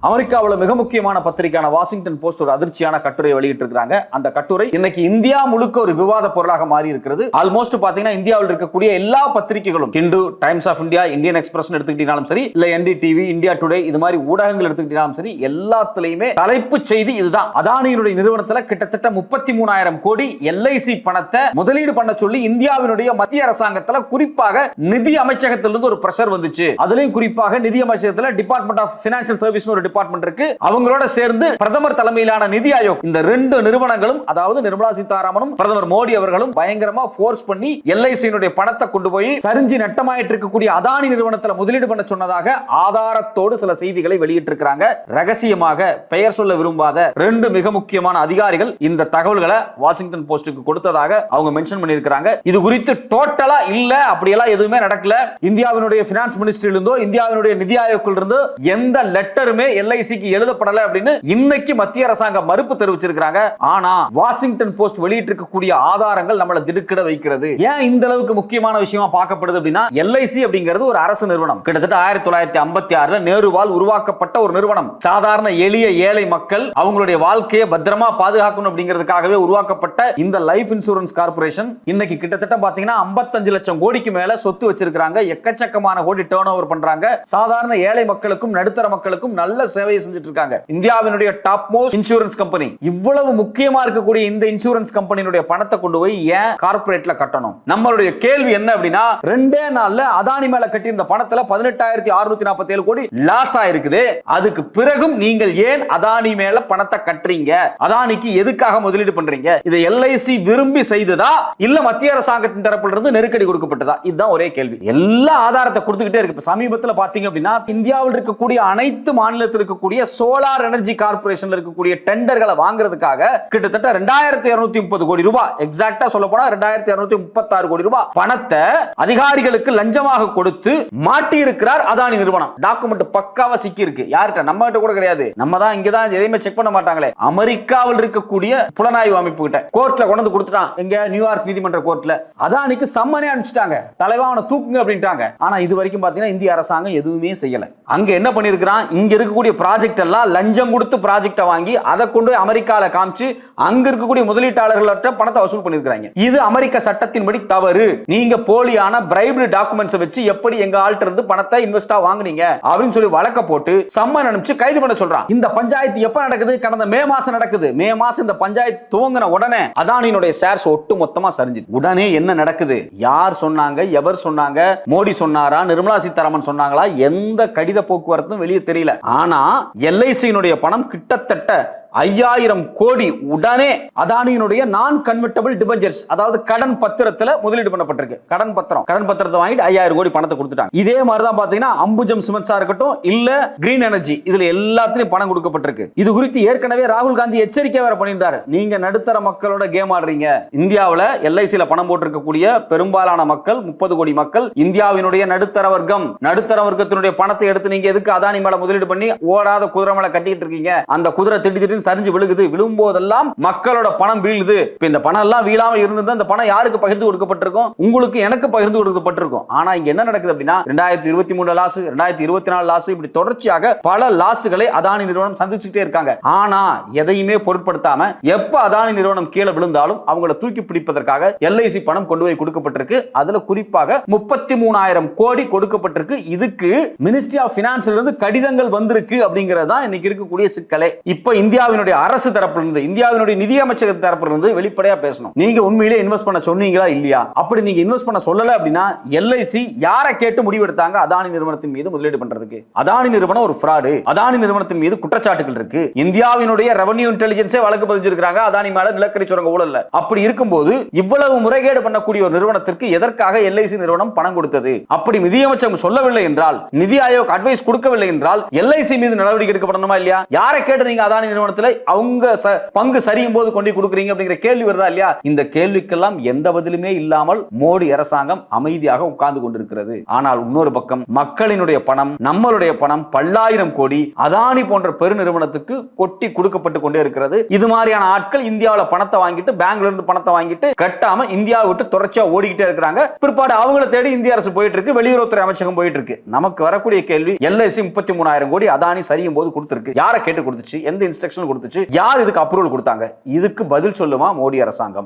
அமெரிக்காவில் மிக முக்கியமான பத்திரிகையான வாஷிங்டன் போஸ்ட் ஒரு அதிர்ச்சியான கட்டுரை வெளியிட்டு இருக்காங்க. அந்த கட்டுரை இன்னைக்கு இந்தியா முழுக்க ஒரு விவாத பொருளாக மாறி இருக்கிறது. ஆல்மோஸ்ட் பாத்தீங்கன்னா இந்தியாவில் இருக்கக்கூடிய எல்லா பத்திரிகைகளும், Hindu, Times of India, Indian Express எடுத்துக்கிட்டாலும் சரி, இல்ல என்டிடிவி, இந்தியா டுடே, இது மாதிரி ஊடகங்கள் எடுத்துக்கிட்டாலும் சரி, எல்லாத்துலயுமே தலைப்பு செய்தி இதுதான். அதானியினுடைய நிறுவனத்துல கிட்டத்தட்ட 33,000 கோடி எல்ஐசி பணத்தை முதலீடு பண்ண சொல்லி இந்தியாவினுடைய மத்திய அரசாங்கத்துல குறிப்பாக நிதி அமைச்சகத்திலிருந்து ஒரு பிரஷர் வந்துச்சு. அதுலயும் குறிப்பாக நிதி அமைச்சகத்துல டிபார்ட்மெண்ட் ஆஃப் பைனான்சியல் சர்வீஸ் ஒரு டிபார்ட்மெண்ட் இருக்கு. அவங்களோட சேர்ந்து பிரதமர் தலைமையிலான நிதி ஆயோக், இந்த ரெண்டு நிறுவனங்களும், அதாவது நிர்மலா சீதாராமனும் பிரதமர் மோடி அவர்களும் பயங்கரமா ஃபோர்ஸ் பண்ணி எல்ஐசியினுடைய பணத்தை கொண்டு போய் சரிஞ்சு நட்டமாயிட்டு இருக்கக்கூடிய அதானி நிறுவனத்துல முதலீடு பண்ண சொன்னதாக ஆதாரத்தோடு சில செய்திகளை வெளியிட்டிருக்கிறாங்க. ரகசியமாக பெயர் சொல்ல விரும்பாத ரெண்டு மிக முக்கியமான அதிகாரிகள் இந்த தகவல்களை வாஷிங்டன் போஸ்டுக்கு கொடுத்ததாக அவங்க மென்ஷன் பண்ணியிருக்காங்க. இது குறித்து டோட்டலா இல்ல, அப்படியெல்லாம் எதுவுமே நடக்கல. இந்தியாவினுடைய பினான்ஸ் மினிஸ்ட்ரியில இருந்தோ இந்தியாவினுடைய நிதி ஆயோக்கில் இருந்தோ எந்த லெட்டருமே எல்ஐசிக்கு எழுதப்படல அப்படின்னு இன்னைக்கு மத்திய அரசாங்கம் மறுப்பு தெரிவிச்சிருக்காங்க. ஆனா வாஷிங்டன் போஸ்ட் வெளியிட்டிருக்கக்கூடிய ஆதாரங்கள் நம்மளை திடுக்கிட வைக்கிறது. ஏன் இந்த அளவுக்கு முக்கியமான விஷயமா பார்க்கப்படுது அப்படின்னா, எல்ஐசி அப்படிங்கிறது ஒரு அரசு நிறுவனம். கிட்டத்தட்ட 1956 நேருவால் உருவாக்கப்பட்ட ஒரு நிறுவனம். சாதாரண எளிய ஏழை மக்கள் அவங்களுடைய வாழ்க்கையை பத்திரமா பாதுகாக்கணும் அப்படிங்கிறதுக்காகவே உருவாக்கப்பட்ட இந்த லைஃப் இன்சூரன்ஸ் கார்பரேஷன் இன்னைக்கு கிட்டத்தட்ட பாத்தீங்கன்னா 55 லட்சம் கோடிக்கு மேல சொத்து வச்சிருக்காங்க. எக்கச்சக்கமான கோடி டர்ன் ஓவர் பண்றாங்க. சாதாரண ஏழை மக்களுக்கும் நடுத்தர மக்களுக்கும் நல்ல சேவையை செஞ்சுட்டு இருக்காங்க. இந்தியாவினுடைய டாப் மோஸ்ட் இன்சூரன்ஸ் கம்பெனி. இவ்வளவு முக்கியமா இருக்கக்கூடிய இந்த இன்சூரன்ஸ் கம்பெனியுடைய பணத்தை கொண்டு போய் ஏன் கார்ப்பரேட்ல கட்டணும்? நம்மளுடைய கேள்வி என்ன அப்படின்னா, ரெண்டே நாள்ல அதானி மேல கட்டி இந்த பணத்துல 18,647 கோடி லாஸ் ஆயிருக்குது. அதுக்கு பிறகும் நீங்கள் ஏன் அதானி மேல பணத்தை கட்டுறீங்க? அதானிக்கு எதுக்காக முதலீடு பண்றீங்க? இதை எல்ஐசி விரும்பி செய்ததா இல்ல மத்திய அரசாங்கத்தின் தரப்புல இருந்து நெருக்கடி கொடுக்கப்பட்டதா? இதுதான் ஒரே கேள்வி. எல்லா ஆதாரத்தை கொடுத்துக்கிட்டே இருக்கு. சமீபத்தில் பாத்தீங்க அப்படின்னா, இந்தியாவில் இருக்கக்கூடிய அனைத்து மாநிலத்தில் இருக்கக்கூடிய சோலார் எனர்ஜி கார்பரேஷன்ல இருக்கக்கூடிய டெண்டர்களை வாங்குறதுக்காக கிட்டத்தட்ட 2,230 கோடி ரூபாய், எக்ஸாக்ட்டா சொல்ல போனா 2,236 கோடி ரூபாய் பணத்தை அதிகாரிகளுக்கு லஞ்சமாக கொடுத்து மாட்டி இருக்கிறார் அதானி நிறுவனம். டாக்குமெண்ட் பக்காவா சிக்கி இருக்கு. யார்கிட்ட? நம்ம கிட்ட கூட கிடையாது. நம்ம தான் இங்க தான் எதையுமே செக் பண்ண மாட்டாங்களே. அமெரிக்காவில் இருக்கக்கூடிய புலனாய்வு அமைப்பு கிட்ட கோர்ட்ல கொண்டு கொடுத்துட்டான். எங்க? நியூயார்க் நீதிமன்ற கோர்ட்ல அதானிக்கு சம்மனே அனுப்பிச்சிட்டாங்க. தலைவா அவனை தூக்குங்க அப்படின்ட்டாங்க. ஆனா இது வரைக்கும் பாத்தீங்கன்னா இந்திய அரசாங்கம் எதுவுமே செய்யல. அங்க என்ன பண்ணிருக்கான்? இங்க இருக்கக்கூடிய ப்ராஜெக்ட் எல்லாம் லஞ்சம் கொடுத்து ப்ராஜெக்ட வாங்கி அதை கொண்டு அமெரிக்கால காமிச்சு அங்க இருக்கக்கூடிய முதலீட்டாளர்கள்ட்ட பணத்தை வசூல் பண்ணிருக்காங்க. இது அமெரிக்க சட்டத்தின்படி தவறு. நீங்க போலியான பிரைப்டு டாக்குமெண்ட்ஸ் வச்சு எப்படி எங்க ஆள்கிட்ட இருந்து பணத்தை இன்வெஸ்டா வாங்குனீங்க அப்படின்னு சொல்லி வழக்க போட்டு சம்மன் அனுப்பிச்சு கைது பண்ண சொல்றான். இந்த பஞ்சாயத்து எப்ப நடக்குது? கடந்த மே மாசம் நடக்குது. மே மாசம் இந்த பஞ்சாயத்து துவங்கின உடனே அதானியினுடைய ஷேர்ஸ் ஒட்டு மொத்தமா சரிஞ்சு. உடனே என்ன நடக்குது? யார் சொன்னாங்க? எவர் சொன்னாங்க? மோடி சொன்னாரா? நிர்மலா சீதாராமன் சொன்னாங்களா? எந்த கடித போக்குவரத்தும் வெளியே தெரியல. ஆனா எல்ஐசியினுடைய பணம் கிட்டத்தட்ட 5,000 கோடி உடனே அதானியினுடைய நான் கன்வெர்ட்டபிள் டிபெஞ்சர்ஸ், அதாவது கடன் பத்திரத்துல முதலீடு பண்ணப்பட்டிருக்கு. கடன் பத்திரத்தை வாங்கிட்டு 5,000 கோடி பணத்தை கொடுத்துட்டாங்க. இதே மாதிரி தான் பாத்தீங்கன்னா அம்புஜம் சிமெண்ட்ஸா இருக்கட்டும், இல்ல கிரீன் எனர்ஜி, இதுல எல்லாத்துலயும் பணம் கொடுக்கப்பட்டிருக்கு. இது குறித்து ஏற்கனவே ராகுல் காந்தி எச்சரிக்கை வேற பண்ணியிருந்தாரு. நீங்க நடுத்தர மக்களோட கேம் ஆடுறீங்க. இந்தியாவுல எல்ஐசில பணம் போட்டிருக்கக்கூடிய பெரும்பாலான மக்கள், 30 கோடி மக்கள் இந்தியாவினுடைய நடுத்தர வர்க்கம். நடுத்தர வர்க்கத்தினுடைய பணத்தை எடுத்து நீங்க எதுக்கு அதானி மேல முதலீடு பண்ணி ஓடாத குதிரை மேல கட்டிட்டு இருக்கீங்க? அந்த குதிரை திடீர்னு சரிஞ்சு விழுகுது. விழும்போதெல்லாம் மக்களோட பணம் வீழுது. இந்த பணம் எல்லாம் வீழாம இருந்தது அந்த பணம் யாருக்கு பகிர்ந்து கொடுக்கப்பட்டிருக்கும்? உங்களுக்கு, எனக்கு பகிர்ந்து கொடுக்கப்பட்டிருக்கும். ஆனா இங்க என்ன நடக்குது அப்படின்னா, 2023 லாஸ், 2024 லாஸ், இப்படி தொடர்ச்சியாக பல லாஸ்களை அதானி நிறுவனம் சந்திச்சுட்டே இருக்காங்க. ஆனா எதையுமே பொருட்படுத்தாம எப்ப அதானி நிறுவனம் கீழே விழுந்தாலும் அவங்களை தூக்கி பிடிப்பதற்காக எல்ஐசி பணம் கொண்டு போய் கொடுக்கப்பட்டிருக்கு. அதுல குறிப்பாக 33,000 கோடி கொடுக்கப்பட்டிருக்கு. இதுக்கு மினிஸ்ட்ரி ஆஃப் பைனான்ஸ்ல இருந்து கடிதங்கள் வந்திருக்கு அப்படிங்கிறது தான் இன்னைக்கு இருக்கக்கூடிய சிக்கலே. இப்ப இந்தியாவினுடைய அரசு தரப்பிலிருந்து, இந்தியாவினுடைய நிதி அமைச்சக தரப்பிலிருந்து வெளிப்படையா பேசணும். நீங்க உண்மையிலே இன்வெஸ்ட் பண்ண சொன்னீங்களா இல்லையா? அப்படி நீங்க இன்வெஸ்ட் பண்ண சொல்லல அப்படின்னா எல்ஐசி யாரை கேட்டு முடிவெடுத்தாங்க அதானி நிறுவனத்தின் மீது முதலீடு பண்றதுக்கு? அதானி நிறுவனம் ஒரு ஃப்ராடு. அதானி நிறுவனத்தின் மீது குற்றச்சாட்டுகள் இருக்கு. இந்தியாவினுடைய ரெவென்யூ இன்டெலிஜென்ஸே வழக்கு பதிஞ்சிருக்காங்க அதானி மேல நிலக்கரி சுரங்க ஊழல்ல. அப்படி இருக்கும்போது இவ்வளவு முறைகேடு பண்ணக்கூடிய ஒரு நிறுவனத்திற்கு எதற்காக எல்ஐசி நிறுவனம் பணம் கொடுத்தது? அப்படி நிதியமைச்சகம் சொல்லவில்லை என்றால், நிதி ஆயோக் அட்வைஸ் கொடுக்கவில்லை என்றால் எல்ஐசி மீது நடவடிக்கை எடுக்கப்படணுமா இல்லையா? யாரை கேட்டு நீங்க அதானி நிறுவனத்தில் நிறுவனத்துல அவங்க பங்கு சரியும் போது கொண்டு கொடுக்குறீங்க அப்படிங்கிற கேள்வி வருதா இல்லையா? இந்த கேள்விக்கெல்லாம் எந்த பதிலுமே இல்லாமல் மோடி அரசாங்கம் அமைதியாக உட்கார்ந்து கொண்டிருக்கிறது. ஆனால் இன்னொரு பக்கம் மக்களினுடைய பணம், நம்மளுடைய பணம் பல்லாயிரம் கோடி அதானி போன்ற பெருநிறுவனத்துக்கு கொட்டி கொடுக்கப்பட்டு கொண்டே இருக்கிறது. இது மாதிரியான ஆட்கள் இந்தியாவில் பணத்தை வாங்கிட்டு, பேங்க்ல இருந்து பணத்தை வாங்கிட்டு கட்டாம இந்தியாவை விட்டு தொடர்ச்சியா ஓடிக்கிட்டே இருக்கிறாங்க. பிற்பாடு அவங்கள தேடி இந்திய அரசு போயிட்டு இருக்கு, வெளியுறவுத்துறை அமைச்சகம் போயிட்டு இருக்கு. நமக்கு வரக்கூடிய கேள்வி, LIC 33,000 கோடி அதானி சரியும் போது கொடுத்திருக்கு. யாரை கேட்டு கொடுத்துச்சு? எந்த இன்ஸ்ட்ரக்ஷன் கொடுத்துச்சு? யார் இதுக்கு அப்ரூவல் கொடுத்தாங்க? இதுக்கு பதில் சொல்லுமா மோடி அரசாங்கம்?